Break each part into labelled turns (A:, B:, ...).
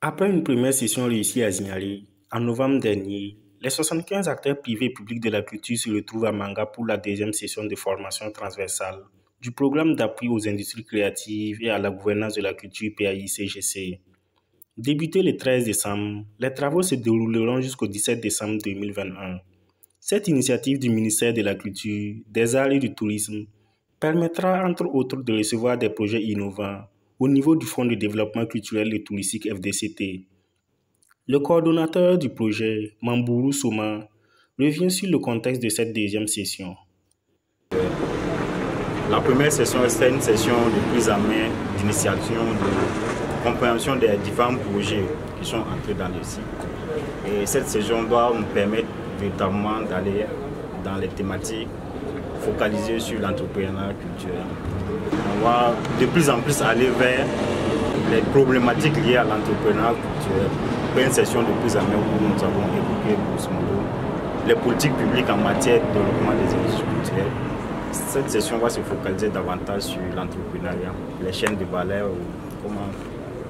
A: Après une première session réussie à Zignali, en novembre dernier, les 75 acteurs privés et publics de la culture se retrouvent à Manga pour la deuxième session de formation transversale du programme d'appui aux industries créatives et à la gouvernance de la culture PAI-CGC. Débutés le 13 décembre, les travaux se dérouleront jusqu'au 17 décembre 2021. Cette initiative du ministère de la Culture, des Arts et du Tourisme permettra entre autres de recevoir des projets innovants au niveau du Fonds de développement culturel et touristique FDCT. Le coordonnateur du projet, Mambourou Soma, revient sur le contexte de cette deuxième session.
B: La première session, c'était une session de prise en main, d'initiation, de compréhension des différents projets qui sont entrés dans le site. Et cette session doit nous permettre véritablement d'aller dans les thématiques focalisées sur l'entrepreneuriat culturel. On va de plus en plus aller vers les problématiques liées à l'entrepreneuriat culturel. Après une session de prise en main où nous avons évoqué les politiques publiques en matière de développement des industries culturelles. Cette session va se focaliser davantage sur l'entrepreneuriat, les chaînes de valeur, comment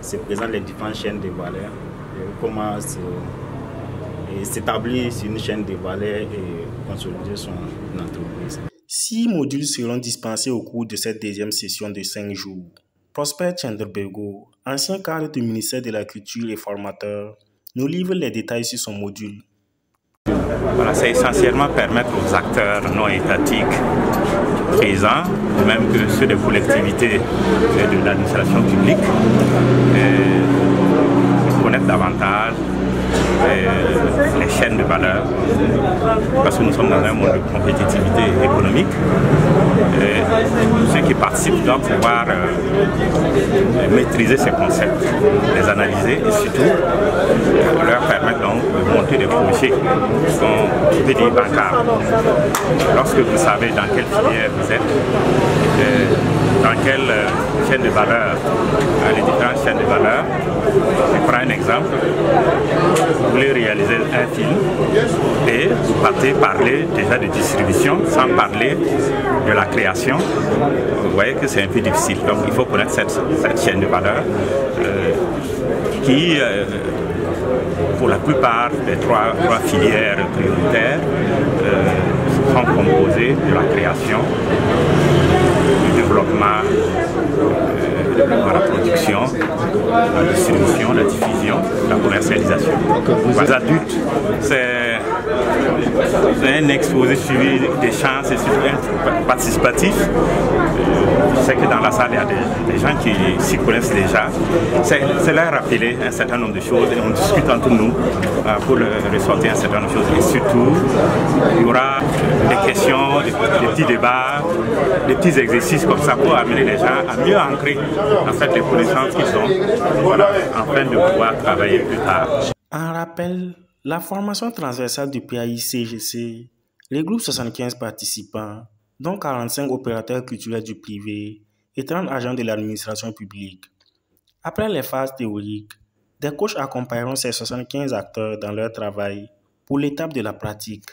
B: se présentent les différentes chaînes de valeur, comment s'établir sur une chaîne de valeur et consolider son entreprise.
A: 6 modules seront dispensés au cours de cette deuxième session de 5 jours. Prosper Tchenderbergo, ancien cadre du ministère de la Culture et formateur, nous livre les détails sur son module.
C: Voilà, c'est essentiellement permettre aux acteurs non étatiques présents, même que ceux des collectivités et de l'administration publique, de connaître davantage les chaînes de valeur, parce que nous sommes dans un monde de compétitivité économique. Ceux qui participent doivent pouvoir maîtriser ces concepts, les analyser et surtout leur permettre donc de monter des projets qu'on peut dire bancables. Lorsque vous savez dans quelle filière vous êtes, dans quelle chaîne de valeur, les différentes chaînes de valeur. Je prends un exemple. Vous voulez réaliser un film et vous partez parler déjà de distribution sans parler de la création. Vous voyez que c'est un peu difficile. Donc il faut connaître cette chaîne de valeur qui, pour la plupart des trois filières prioritaires, sont composées de la création, du développement, la production, la distribution, la diffusion, la commercialisation. Pour les adultes, c'est un exposé suivi des chances et surtout un participatif. Je sais que dans la salle, il y a des gens qui s'y connaissent déjà. C'est leur rappeler un certain nombre de choses et on discute entre nous pour ressortir un certain nombre de choses. Et surtout, il y aura des questions, des petits débats, des petits exercices comme ça pour amener les gens à mieux ancrer en fait les connaissances qu'ils ont, voilà, afin de pouvoir travailler plus tard.
A: En rappel, la formation transversale du PAI-CGC regroupe 75 participants, dont 45 opérateurs culturels du privé et 30 agents de l'administration publique. Après les phases théoriques, des coachs accompagneront ces 75 acteurs dans leur travail pour l'étape de la pratique.